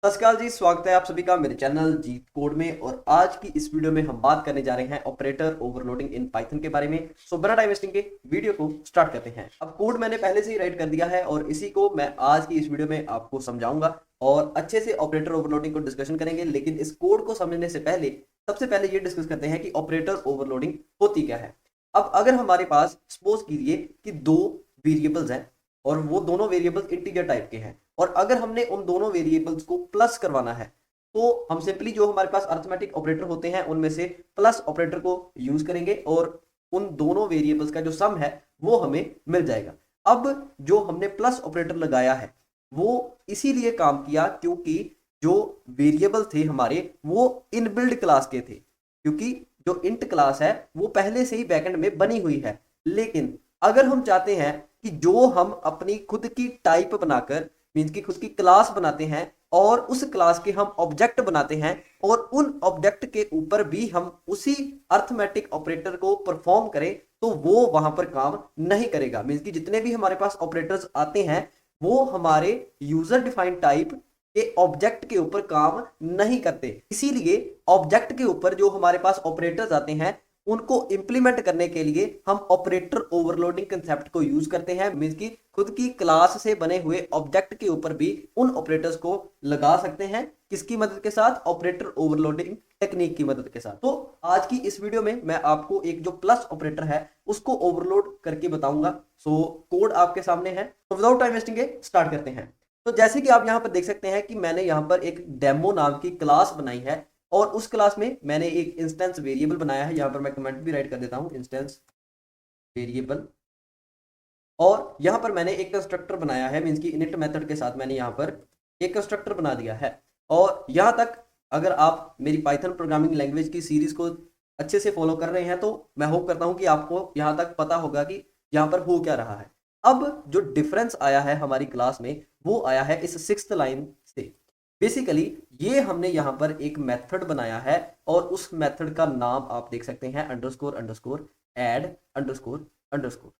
नमस्कार जी, स्वागत है आप सभी का मेरे चैनल जीत कोड में। और आज की इस वीडियो में हम बात करने जा रहे हैं ऑपरेटर ओवरलोडिंग इन पाइथन के बारे में। सो बिना टाइम वेस्टिंग के वीडियो को स्टार्ट करते हैं। अब कोड मैंने पहले से ही राइट कर दिया है और इसी को मैं आज की इस वीडियो में आपको समझाऊंगा और अच्छे से ऑपरेटर ओवरलोडिंग को डिस्कशन करेंगे। लेकिन इस कोड को समझने से पहले सबसे पहले ये डिस्कस करते हैं कि ऑपरेटर ओवरलोडिंग होती क्या है। अब अगर हमारे पास सपोज कीजिए कि दो वेरिएबल्स हैं और वो दोनों वेरिएबल्स इंटीजर टाइप के हैं और अगर हमने उन दोनों वेरिएबल्स को प्लस करवाना है तो हम सिंपली जो हमारे पास अरिथमेटिक ऑपरेटर होते हैं उनमें से प्लस ऑपरेटर को यूज करेंगे और उन दोनों वेरिएबल्स का जो सम है वो हमें मिल जाएगा। अब जो हमने प्लस ऑपरेटर लगाया है वो इसीलिए काम किया क्योंकि जो वेरिएबल थे हमारे वो इनबिल्ड क्लास के थे, क्योंकि जो इंट क्लास है वो पहले से ही बैकएंड में बनी हुई है। लेकिन अगर हम चाहते हैं कि जो हम अपनी खुद की टाइप बनाकर मीन्स की खुद की क्लास बनाते हैं और उस क्लास के हम ऑब्जेक्ट बनाते हैं और उन ऑब्जेक्ट के ऊपर भी हम उसी अर्थमेटिक ऑपरेटर को परफॉर्म करें तो वो वहां पर काम नहीं करेगा। मीन्स की जितने भी हमारे पास ऑपरेटर्स आते हैं वो हमारे यूजर डिफाइंड टाइप के ऑब्जेक्ट के ऊपर काम नहीं करते। इसीलिए ऑब्जेक्ट के ऊपर जो हमारे पास ऑपरेटर्स आते हैं उनको इंप्लीमेंट करने के लिए हम ऑपरेटर ओवरलोडिंग कंसेप्ट को यूज करते हैं। मींस की खुद की क्लास से बने हुए ऑब्जेक्ट के ऊपर भी उन ऑपरेटर्स को लगा सकते हैं। किसकी मदद के साथ? ऑपरेटर ओवरलोडिंग टेक्निक की मदद के साथ। तो आज की इस वीडियो में मैं आपको एक जो प्लस ऑपरेटर है उसको ओवरलोड करके बताऊंगा। सो कोड आपके सामने है, तो विदाउट टाइम वेस्टिंग स्टार्ट करते हैं। तो जैसे कि आप यहाँ पर देख सकते हैं कि मैंने यहाँ पर एक डेमो नाम की क्लास बनाई है और उस क्लास में मैंने एक इंस्टेंस वेरिएबल बनाया है। यहाँ पर मैं कमेंट भी राइट कर देता हूँ, इंस्टेंस वेरिएबल। और यहाँ पर मैंने एक कंस्ट्रक्टर बनाया है, मीन्स की इनिट मेथड के साथ मैंने यहाँ पर एक कंस्ट्रक्टर बना दिया है। और यहाँ तक अगर आप मेरी पाइथन प्रोग्रामिंग लैंग्वेज की सीरीज को अच्छे से फॉलो कर रहे हैं तो मैं होप करता हूँ कि आपको यहाँ तक पता होगा कि यहाँ पर हो क्या रहा है। अब जो डिफरेंस आया है हमारी क्लास में वो आया है इस 6th लाइन से। बेसिकली ये हमने यहाँ पर एक मेथड बनाया है और उस मेथड का नाम आप देख सकते हैं underscore underscore add underscore underscore.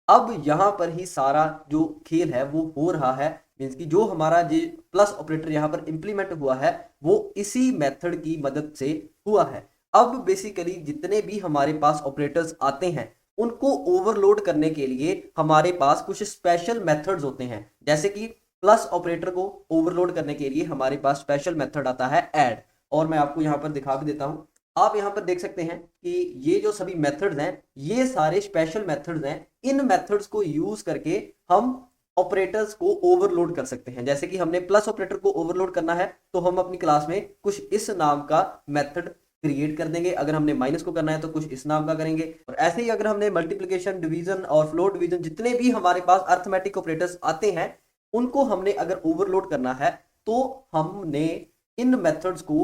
अब यहाँ पर ही सारा जो खेल है वो हो रहा है। मीन्स की जो हमारा जो प्लस ऑपरेटर यहाँ पर इंप्लीमेंट हुआ है वो इसी मेथड की मदद से हुआ है। अब बेसिकली जितने भी हमारे पास ऑपरेटर्स आते हैं उनको ओवरलोड करने के लिए हमारे पास कुछ स्पेशल मेथड्स होते हैं। जैसे कि प्लस ऑपरेटर को ओवरलोड करने के लिए हमारे पास स्पेशल मेथड आता है ऐड, और मैं आपको यहाँ पर दिखा भी देता हूँ। आप यहाँ पर देख सकते हैं कि ये जो सभी मेथड्स हैं ये सारे स्पेशल मेथड्स हैं। इन मेथड्स को यूज करके हम ऑपरेटर्स को ओवरलोड कर सकते हैं। जैसे कि हमने प्लस ऑपरेटर को ओवरलोड करना है तो हम अपनी क्लास में कुछ इस नाम का मेथड क्रिएट कर देंगे। अगर हमने माइनस को करना है तो कुछ इस नाम का करेंगे। और ऐसे ही अगर हमने मल्टीप्लिकेशन, डिवीजन और फ्लोट डिवीजन, जितने भी हमारे पास अर्थमेटिक ऑपरेटर्स आते हैं उनको हमने अगर ओवरलोड करना है तो हमने इन मेथड्स को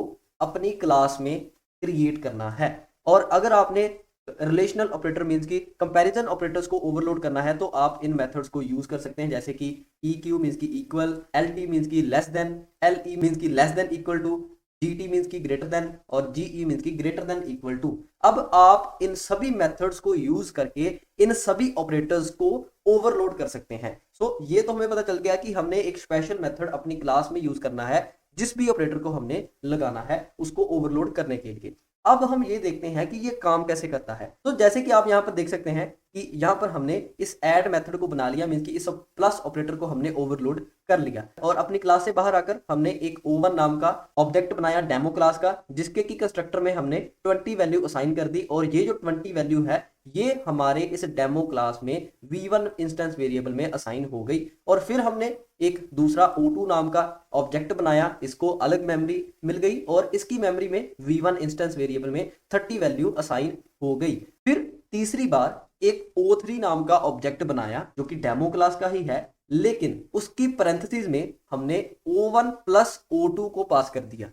अपनी क्लास में क्रिएट करना है। और अगर आपने रिलेशनल ऑपरेटर मींस की कंपैरिजन ऑपरेटर्स को ओवरलोड करना है तो आप इन मेथड्स को यूज कर सकते हैं। जैसे कि EQ मींस की इक्वल, LT मींस की लेस देन, LE मींस की less than equal to, GT means की ग्रेटर देन और GE मींस की ग्रेटर देन इक्वल टू। अब आप इन सभी मेथड्स को यूज करके इन सभी ऑपरेटर्स को ओवरलोड कर सकते हैं। सो ये तो हमें पता चल गया कि हमने एक स्पेशल मेथड अपनी क्लास में यूज करना है जिस भी ऑपरेटर को हमने लगाना है उसको ओवरलोड करने के लिए। अब हम ये देखते हैं कि ये काम कैसे करता है। तो जैसे कि आप यहाँ पर देख सकते हैं कि यहाँ पर हमने इस ऐड मेथड को बना लिया, मींस कि इस प्लस ऑपरेटर को हमने ओवरलोड कर लिया और अपनी क्लास से बाहर आकर हमने एक O1 नाम का ऑब्जेक्ट बनाया डेमो क्लास का, जिसके की कंस्ट्रक्टर में हमने 20 वैल्यू असाइन कर दी। और ये जो 20 वैल्यू है ये हमारे इस डेमो क्लास में V1 इंस्टेंस वेरिएबल में असाइन हो गई। और फिर हमने एक दूसरा O2 नाम का ऑब्जेक्ट बनाया, इसको अलग मेमोरी मिल गई और इसकी मेमोरी में V1 इंस्टेंस वेरिएबल में 30 वैल्यू असाइन हो गई। फिर तीसरी बार एक O3 नाम का ऑब्जेक्ट बनाया जो कि डेमो क्लास का ही है, लेकिन उसकी पैरेंथेसिस में हमने O1 प्लस O2 को पास कर दिया।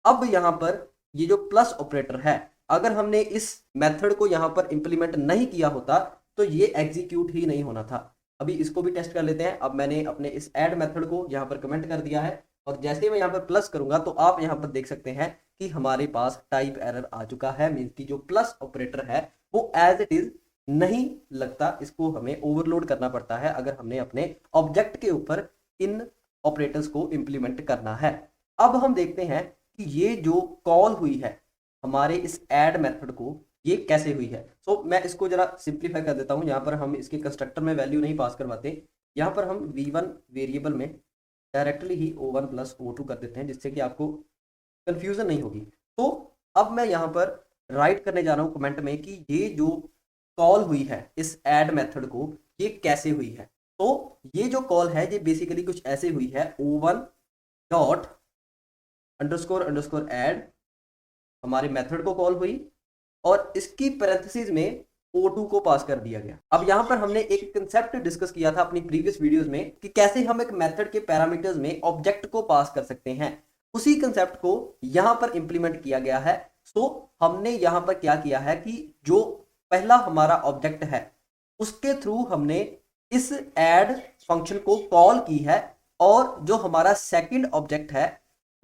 अब यहाँ पर ये जो प्लस ऑपरेटर है अगर हमने इस मेथड को यहाँ पर इंप्लीमेंट नहीं किया होता तो ये एग्जीक्यूट ही नहीं होना था। अभी इसको भी टेस्ट कर लेते हैं। अब मैंने अपने इस ऐड मेथड को यहाँ पर कमेंट कर दिया है और जैसे मैं यहाँ पर प्लस करूंगा तो आप यहाँ पर देख सकते हैं कि हमारे पास टाइप एरर आ चुका है। मीन्स की जो प्लस ऑपरेटर है वो एज इट इज नहीं लगता, इसको हमें ओवरलोड करना पड़ता है अगर हमने अपने ऑब्जेक्ट के ऊपर इन ऑपरेटर्स को इंप्लीमेंट करना है। अब हम देखते हैं कि ये जो कॉल हुई है हमारे इस ऐड मेथड को, ये कैसे हुई है। सो मैं इसको जरा सिंप्लीफाई कर देता हूँ। यहाँ पर हम इसके कंस्ट्रक्टर में वैल्यू नहीं पास करवाते, यहाँ पर हम v1 वेरिएबल में डायरेक्टली ही o1 प्लस o2 कर देते हैं, जिससे कि आपको कंफ्यूजन नहीं होगी। तो अब मैं यहाँ पर राइट करने जा रहा हूँ कमेंट में कि ये जो कॉल हुई है इस ऐड मेथड को, ये कैसे हुई है। तो ये जो कॉल है ये बेसिकली कुछ ऐसे हुई है, o1 dot underscore underscore add हमारे मेथड को कॉल हुई और इसकी पैरेंथेसिस में O2 को पास कर दिया गया। अब यहाँ पर हमने एक कंसेप्ट डिस्कस किया था अपनी प्रीवियस वीडियोस में कि कैसे हम एक मेथड के पैरामीटर्स में ऑब्जेक्ट को पास कर सकते हैं। उसी कंसेप्ट को यहाँ पर इंप्लीमेंट किया गया है। सो हमने यहाँ पर क्या किया है कि जो पहला हमारा ऑब्जेक्ट है उसके थ्रू हमने इस ऐड फंक्शन को कॉल की है और जो हमारा सेकंड ऑब्जेक्ट है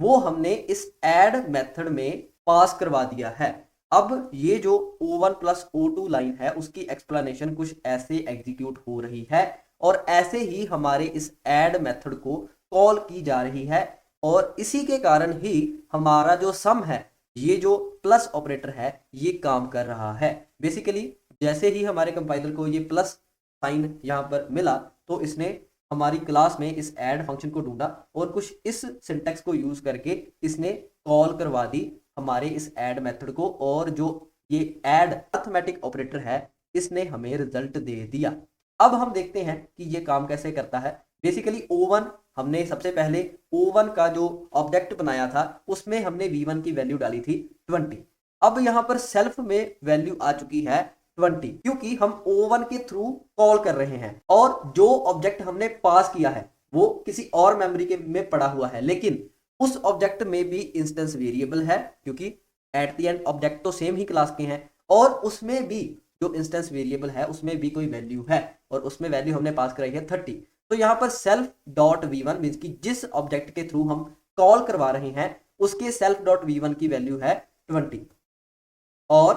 वो हमने इस ऐड मेथड में पास करवा दिया है। अब ये जो o1 प्लस o2 लाइन है उसकी एक्सप्लेनेशन कुछ ऐसे एग्जीक्यूट हो रही है और ऐसे ही हमारे इस ऐड मेथड को कॉल की जा रही है और इसी के कारण ही हमारा जो सम है, ये जो प्लस ऑपरेटर है, ये काम कर रहा है। बेसिकली जैसे ही हमारे कंपाइलर को ये प्लस साइन यहाँ पर मिला तो इसने हमारी क्लास में इस ऐड फंक्शन को ढूंढा और कुछ इस सिंटैक्स को यूज करके इसने कॉल करवा दी हमारे इस ऐड मेथड को और जो ये ऐड अरिथमेटिक ऑपरेटर है इसने हमें रिजल्ट दे दिया। अब हम देखते हैं कि ये काम कैसे करता है। बेसिकली o1 हमने सबसे पहले o1 का जो ऑब्जेक्ट बनाया था उसमें हमने v1 की वैल्यू डाली थी 20। अब यहाँ पर सेल्फ में वैल्यू आ चुकी है 20 क्योंकि हम o1 के थ्रू कॉल कर रहे हैं और जो ऑब्जेक्ट हमने पास किया है वो किसी और मेमोरी के में पड़ा हुआ है, लेकिन उस ऑब्जेक्ट में भी इंस्टेंस वेरिएबल है क्योंकि एट द एंड ऑब्जेक्ट तो सेम ही क्लास के हैं और उसमें भी जो इंस्टेंस वेरिएबल है उसमें भी कोई वैल्यू है और उसमें वैल्यू हमने पास कराई है 30। तो यहाँ पर सेल्फ डॉट v1 मीन्स कि जिस ऑब्जेक्ट के थ्रू हम कॉल करवा रहे हैं उसके सेल्फ डॉट v1 की वैल्यू है 20 और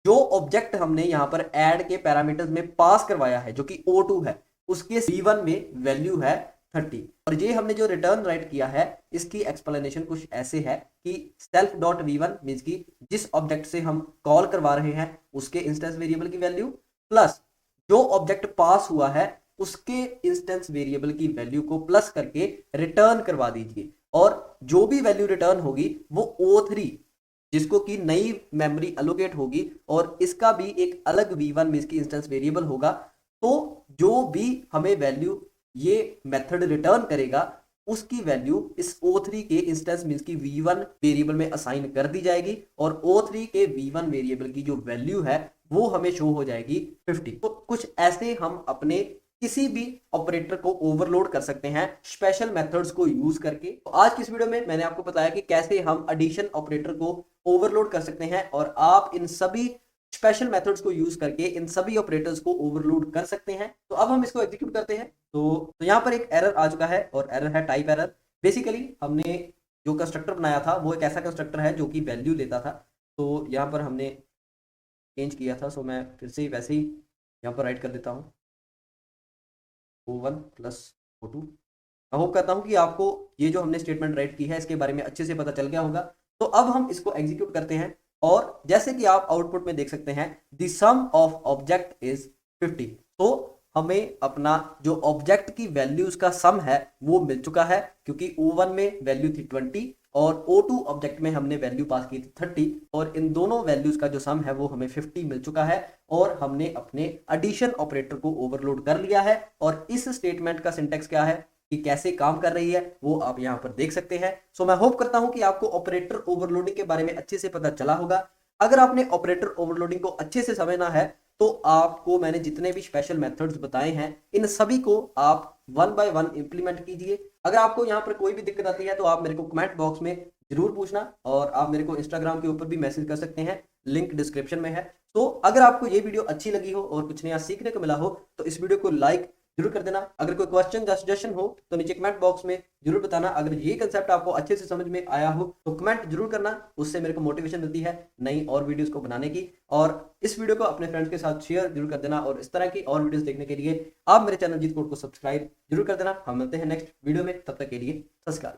जो ऑब्जेक्ट हमने यहाँ पर ऐड के पैरामीटर्स में पास करवाया है जो कि o2 है उसके v1 में वैल्यू है 30 और ये हमने जो रिटर्न राइट किया है इसकी एक्सप्लेनेशन कुछ ऐसे है कि सेल्फ डॉट v1 मीन्स कि जिस ऑब्जेक्ट से हम कॉल करवा रहे हैं उसके इंस्टेंस वेरिएबल की वैल्यू प्लस जो ऑब्जेक्ट पास हुआ है उसके इंस्टेंस वेरिएबल की वैल्यू को प्लस करके रिटर्न करवा दीजिए और जो भी वैल्यू रिटर्न होगी वो O3 जिसको कि नई मेमोरी एलोकेट होगी और इसका भी एक अलग v1 मीन्स की इंस्टेंस वेरिएबल होगा। तो जो भी हमें वैल्यू ये मेथड रिटर्न करेगा उसकी वैल्यू इस O3 के इंस्टेंस मींस की v1 वेरिएबल में असाइन कर दी जाएगी और O3 के v1 वेरिएबल की जो वैल्यू है वो हमें शो हो जाएगी 50। तो कुछ ऐसे हम अपने किसी भी ऑपरेटर को ओवरलोड कर सकते हैं स्पेशल मेथड्स को यूज करके। तो आज की इस वीडियो में मैंने आपको बताया कि कैसे हम एडिशन ऑपरेटर को ओवरलोड कर सकते हैं और आप इन सभी स्पेशल मेथड्स को यूज करके इन सभी ऑपरेटर्स को ओवरलोड कर सकते हैं। तो अब हम इसको एग्जीक्यूट करते हैं। तो यहाँ पर एक एरर आ चुका है और एरर है टाइप एरर। बेसिकली हमने जो कंस्ट्रक्टर बनाया था वो एक ऐसा कंस्ट्रक्टर है जो कि वैल्यू देता था, तो यहाँ पर हमने चेंज किया था। सो मैं फिर से वैसे ही यहाँ पर राइट कर देता हूँ o1 प्लस o2। मैं होप करता हूँ कि आपको ये जो हमने स्टेटमेंट राइट की है इसके बारे में अच्छे से पता चल गया होगा। तो अब हम इसको एग्जीक्यूट करते हैं और जैसे कि आप आउटपुट में देख सकते हैं the sum of object is 50। तो हमें अपना जो ऑब्जेक्ट की वैल्यूज का सम है वो मिल चुका है क्योंकि o1 में वैल्यू थी 20 और o2 ऑब्जेक्ट में हमने वैल्यू पास की थी 30 और इन दोनों वैल्यूज का जो सम है वो हमें 50 मिल चुका है और हमने अपने एडिशन ऑपरेटर को ओवरलोड कर लिया है। और इस स्टेटमेंट का सिंटैक्स क्या है कि कैसे काम कर रही है वो आप यहाँ पर देख सकते हैं। सो मैं होप करता हूं कि आपको ऑपरेटर ओवरलोडिंग के बारे में अच्छे से पता चला होगा। अगर आपने ऑपरेटर ओवरलोडिंग को अच्छे से समझना है तो आपको मैंने जितने भी स्पेशल मेथड्स बताए हैं इन सभी को आप 1 बाय 1 इंप्लीमेंट कीजिए। अगर आपको यहाँ पर कोई भी दिक्कत आती है तो आप मेरे को कमेंट बॉक्स में जरूर पूछना और आप मेरे को इंस्टाग्राम के ऊपर भी मैसेज कर सकते हैं, लिंक डिस्क्रिप्शन में है। तो अगर आपको ये वीडियो अच्छी लगी हो और कुछ नया सीखने को मिला हो तो इस वीडियो को लाइक जरूर कर देना। अगर कोई क्वेश्चन या सजेशन हो तो नीचे कमेंट बॉक्स में जरूर बताना। अगर ये कंसेप्ट आपको अच्छे से समझ में आया हो तो कमेंट जरूर करना, उससे मेरे को मोटिवेशन मिलती है नई और वीडियोस को बनाने की। और इस वीडियो को अपने फ्रेंड्स के साथ शेयर जरूर कर देना और इस तरह की और वीडियोस देखने के लिए आप मेरे चैनल जीत कोड को सब्सक्राइब जरूर कर देना। हम मिलते हैं नेक्स्ट वीडियो में, तब तक के लिए सत श्री अकाल।